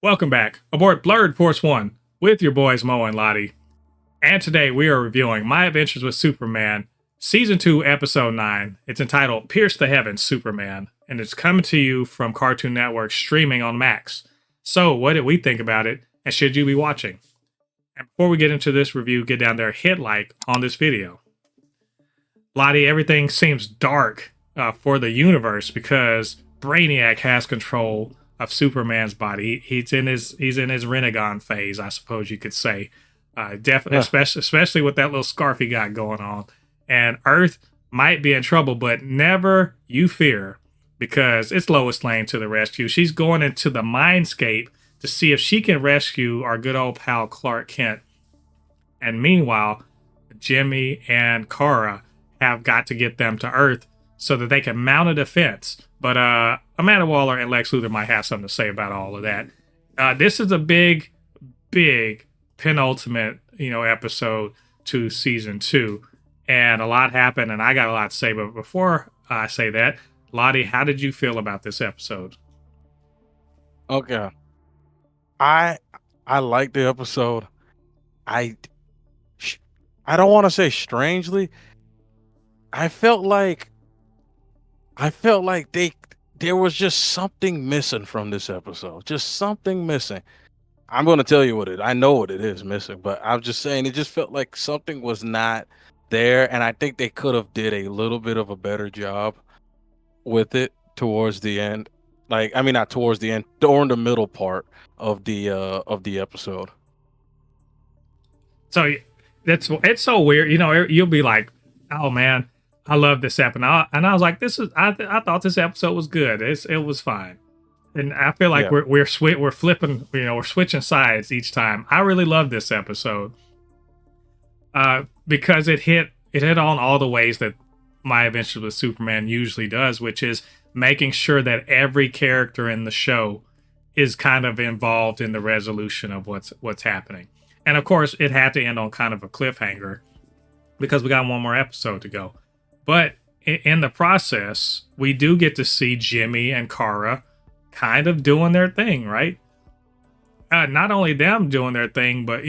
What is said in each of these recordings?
Welcome back aboard BLERD Force 1 with your boys Mo and Ladi. And today we are reviewing My Adventures with Superman, Season 2, Episode 9. It's entitled Pierce the Heavens, Superman, and it's coming to you from Cartoon Network streaming on Max. So what did we think about it, and should you be watching? And before we get into this review, get down there, hit like on this video. Ladi, everything seems dark for the universe because Brainiac has control of Superman's body. He's in his Renegon phase, I suppose you could say. Definitely, especially with that little scarf he got going on. And Earth might be in trouble, but never you fear, because it's Lois Lane to the rescue. She's going into the mindscape to see if she can rescue our good old pal Clark Kent. And meanwhile, Jimmy and Kara have got to get them to Earth so that they can mount a defense. But Amanda Waller and Lex Luthor might have something to say about all of that. This is a big penultimate, episode to season 2, and a lot happened, and I got a lot to say. But before I say that, Ladi, how did you feel about this episode? Okay, I like the episode. I don't want to say strangely. I felt like there was just something missing from this episode. Just something missing. I'm going to tell you what I know what it is missing, but I'm just saying it just felt like something was not there, and I think they could have did a little bit of a better job with it towards the end. Not towards the end, during the middle part of the episode. So it's so weird. You'll be like, "Oh man, I love this episode," and I was like, I thought this episode was good. It was fine, and I feel like we're flipping, we're switching sides each time. I really love this episode, because it hit on all the ways that My Adventures with Superman usually does, which is making sure that every character in the show is kind of involved in the resolution of what's happening. And of course, it had to end on kind of a cliffhanger because we got one more episode to go. But in the process, we do get to see Jimmy and Kara kind of doing their thing, right? Not only them doing their thing, but,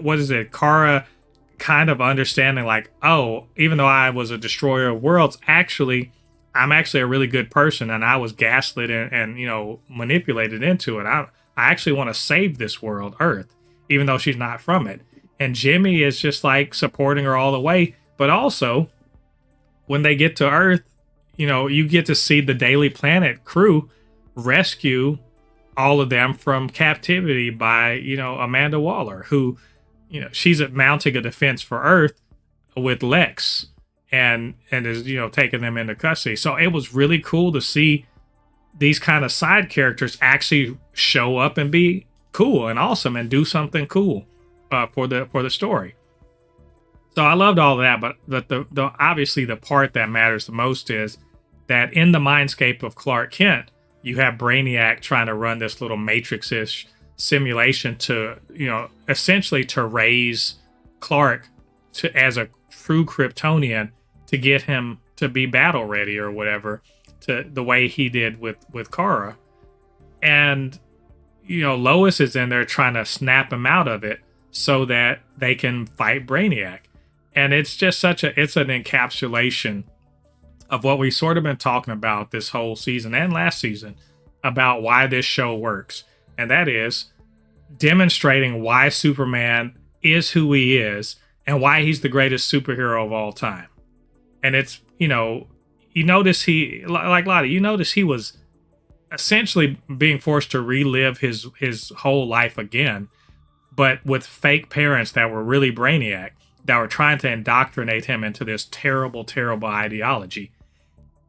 what is it? Kara kind of understanding like, oh, even though I was a destroyer of worlds, I'm actually a really good person, and I was gaslit and manipulated into it. I actually want to save this world, Earth, even though she's not from it. And Jimmy is just like supporting her all the way. But also, when they get to Earth, you get to see the Daily Planet crew rescue all of them from captivity by, Amanda Waller, who, she's mounting a defense for Earth with Lex and is, taking them into custody. So it was really cool to see these kind of side characters actually show up and be cool and awesome and do something cool for the story. So I loved all of that, but the obviously the part that matters the most is that in the mindscape of Clark Kent, you have Brainiac trying to run this little Matrix-ish simulation to, essentially to raise Clark as a true Kryptonian to get him to be battle ready or whatever, to the way he did with Kara. And, Lois is in there trying to snap him out of it so that they can fight Brainiac. And it's just it's an encapsulation of what we've sort of been talking about this whole season and last season about why this show works. And that is demonstrating why Superman is who he is and why he's the greatest superhero of all time. And it's, you notice he, like Ladi, you notice he was essentially being forced to relive his whole life again, but with fake parents that were really Brainiac, that were trying to indoctrinate him into this terrible, terrible ideology.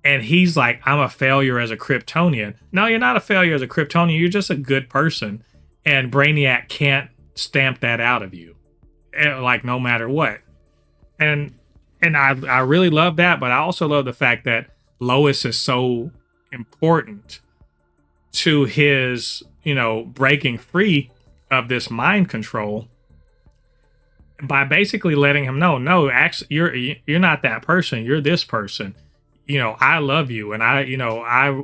And he's like, I'm a failure as a Kryptonian. No, you're not a failure as a Kryptonian. You're just a good person. And Brainiac can't stamp that out of you, like no matter what. And I really love that, but I also love the fact that Lois is so important to his, breaking free of this mind control by basically letting him know, no, actually, you're not that person. You're this person. I love you, and I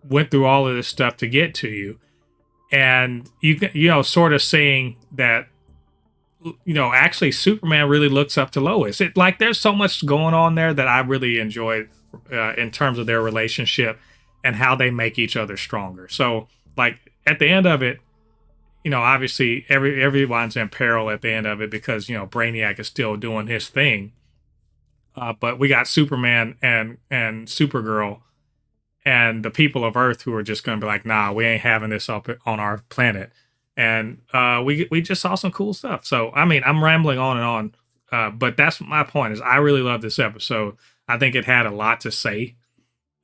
went through all of this stuff to get to you. and sort of seeing that, actually Superman really looks up to Lois. It like there's so much going on there that I really enjoyed in terms of their relationship and how they make each other stronger. So like at the end of it, obviously everyone's in peril at the end of it because Brainiac is still doing his thing. But we got Superman and Supergirl and the people of Earth who are just going to be like, nah, we ain't having this up on our planet. And we just saw some cool stuff. So, I mean, I'm rambling on and on, but that's my point is I really love this episode. I think it had a lot to say.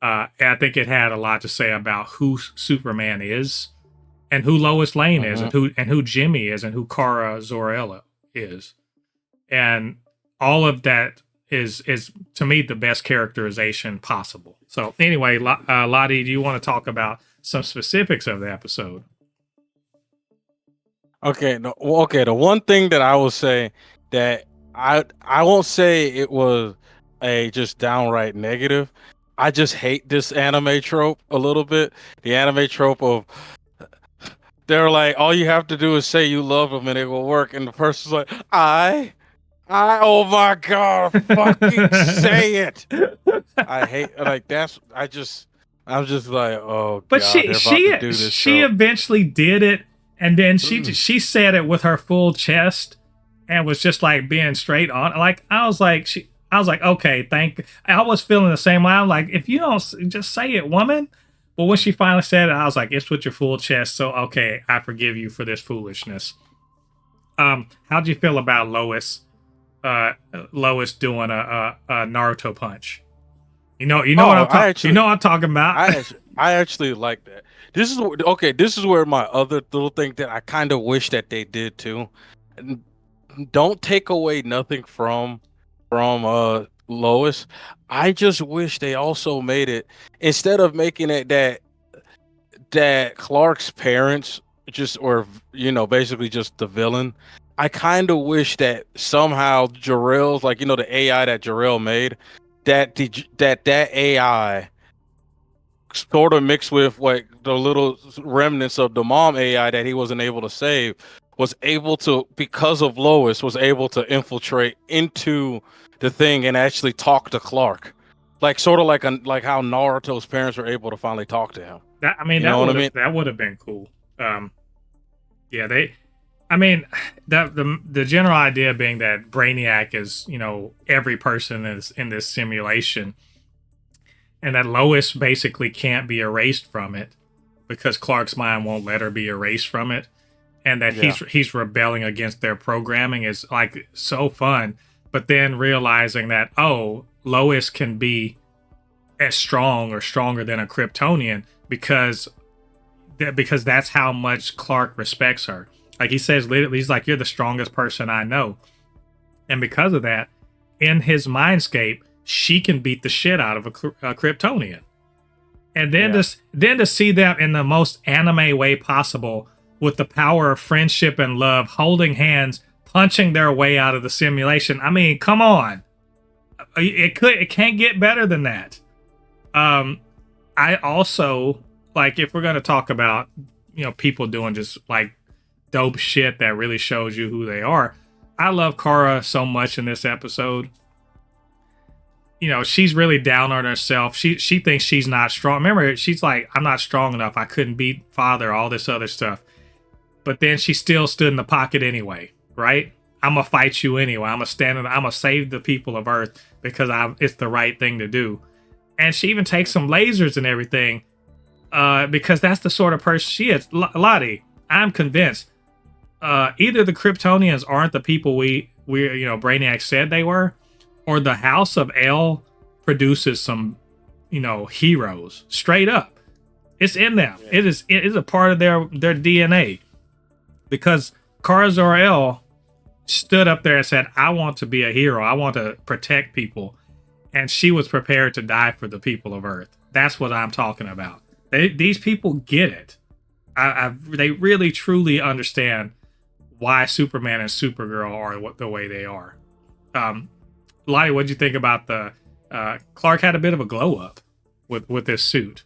I think it had a lot to say about who Superman is and who Lois Lane is and who Jimmy is and who Kara Zor-El is. And all of that is to me the best characterization possible. So anyway, Ladi, do you want to talk about some specifics of the episode? Okay, the one thing that I will say that I won't say it was a just downright negative. I just hate this anime trope a little bit. The anime trope of they're like, all you have to do is say you love them and it will work, and the person's like, oh my god, fucking say it. I hate like I'm just like, oh but god, they're about to do this. She eventually did it, and then she said it with her full chest and was just like being straight on. Like I was like, okay, I was feeling the same way. I'm like, if you don't just say it, woman. But when she finally said it, I was like, it's with your full chest, so okay, I forgive you for this foolishness. How'd you feel about Lois doing a Naruto punch? You know what I'm talking about. I actually like that. This is where my other little thing that I kind of wish that they did too. Don't take away nothing from Lois. I just wish they also made it, instead of making it that Clark's parents just, or basically just the villain. I kind of wish that somehow Jor-El's, like, the AI that Jor-El made, that AI sort of mixed with like the little remnants of the mom AI that he wasn't able to save, was able to, because of Lois, was able to infiltrate into the thing and actually talk to Clark, like sort of like how Naruto's parents were able to finally talk to him. That would have been cool. The general idea being that Brainiac is, every person is in this simulation, and that Lois basically can't be erased from it because Clark's mind won't let her be erased from it, and that he's rebelling against their programming is like so fun. But then realizing that, Lois can be as strong or stronger than a Kryptonian because that's how much Clark respects her. Like he says, literally, he's like, you're the strongest person I know. And because of that, in his mindscape, she can beat the shit out of a Kryptonian. And then to see them in the most anime way possible, with the power of friendship and love, holding hands, punching their way out of the simulation. I mean, come on. It can't get better than that. I also, like, if we're going to talk about, people doing just like dope shit that really shows you who they are, I love Kara so much in this episode. She's really down on herself. She thinks she's not strong. Remember, she's like, I'm not strong enough. I couldn't beat father, all this other stuff. But then she still stood in the pocket anyway, right? I'm going to fight you anyway. I'm going to save the people of Earth because it's the right thing to do. And she even takes some lasers and everything because that's the sort of person she is. Ladi, I'm convinced either the Kryptonians aren't the people we Brainiac said they were, or the House of El produces some, heroes. Straight up. It's in them. Yeah. It is a part of their DNA. Because Kara Zor-El stood up there and said, I want to be a hero. I want to protect people. And she was prepared to die for the people of Earth. That's what I'm talking about. These people get it. They really, truly understand why Superman and Supergirl are the way they are. Ladi, what'd you think about the Clark had a bit of a glow up with this suit?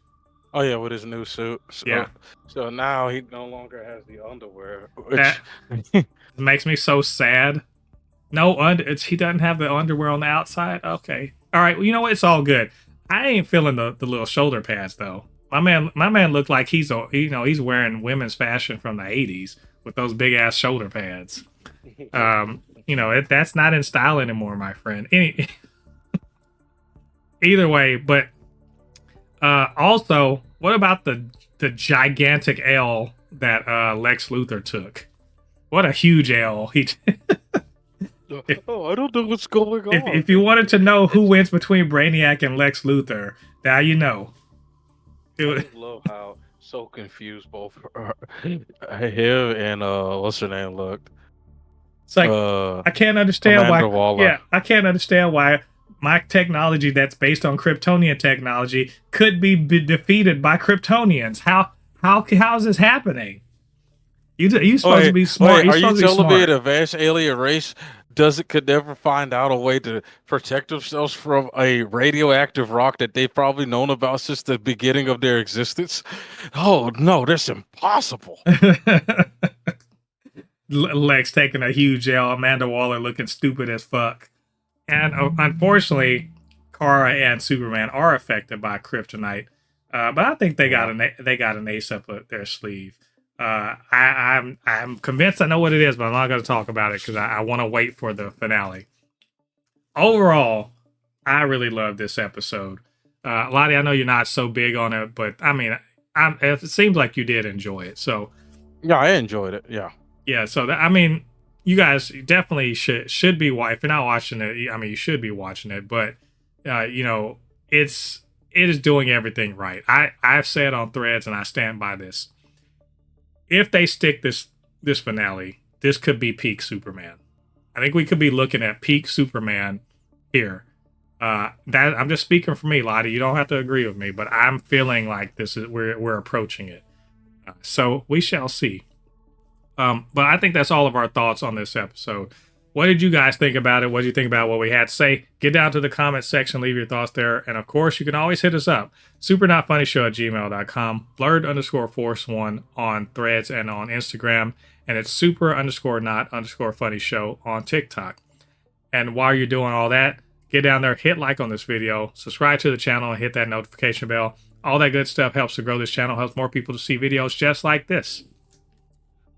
Oh yeah, with his new suit. Yeah. So now he no longer has the underwear, which That makes me so sad. No, he doesn't have the underwear on the outside. Okay, all right. Well, you know what? It's all good. I ain't feeling the little shoulder pads though. My man looked like he's wearing women's fashion from the '80s with those big ass shoulder pads. That's not in style anymore, my friend. Either way, but also, what about the gigantic L that Lex Luthor took? What a huge L he. I don't know what's going on. If you wanted to know who wins between Brainiac and Lex Luthor, now you know. I love how so confused both him and what's her name looked. It's like I can't understand Amanda Waller. Yeah, I can't understand why my technology that's based on Kryptonian technology could be defeated by Kryptonians. How is this happening? You supposed to be smart. Are you telling me an advanced alien race could never find out a way to protect themselves from a radioactive rock that they've probably known about since the beginning of their existence? Oh no, that's impossible. Lex taking a huge L, Amanda Waller looking stupid as fuck. And unfortunately, Kara and Superman are affected by kryptonite. But I think they got an ace up their sleeve. I'm convinced I know what it is, but I'm not going to talk about it because I want to wait for the finale. Overall, I really love this episode. Ladi, I know you're not so big on it, but I mean, it seems like you did enjoy it. So yeah, I enjoyed it. Yeah. So I mean, you guys definitely should be. If you're not watching it, I mean, you should be watching it. But it is doing everything right. I've said on Threads, and I stand by this. If they stick this finale, this could be peak Superman. I think we could be looking at peak Superman here. That I'm just speaking for me, Ladi. You don't have to agree with me, but I'm feeling like we're approaching it. So we shall see. But I think that's all of our thoughts on this episode. What did you guys think about it? What did you think about what we had to say? Get down to the comment section, leave your thoughts there. And of course, you can always hit us up. supernotfunnyshow@gmail.com, blerd_force1 on Threads and on Instagram. And it's super_not_funny show on TikTok. And while you're doing all that, get down there, hit like on this video, subscribe to the channel, and hit that notification bell. All that good stuff helps to grow this channel, helps more people to see videos just like this.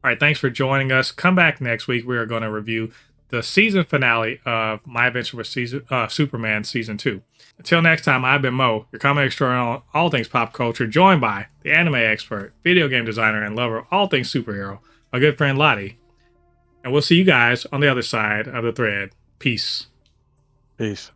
All right, thanks for joining us. Come back next week. We are going to review the season finale of My Adventure with Superman Season 2. Until next time, I've been Mo, your comic historian on all things pop culture, joined by the anime expert, video game designer, and lover of all things superhero, my good friend Ladi. And we'll see you guys on the other side of the thread. Peace. Peace.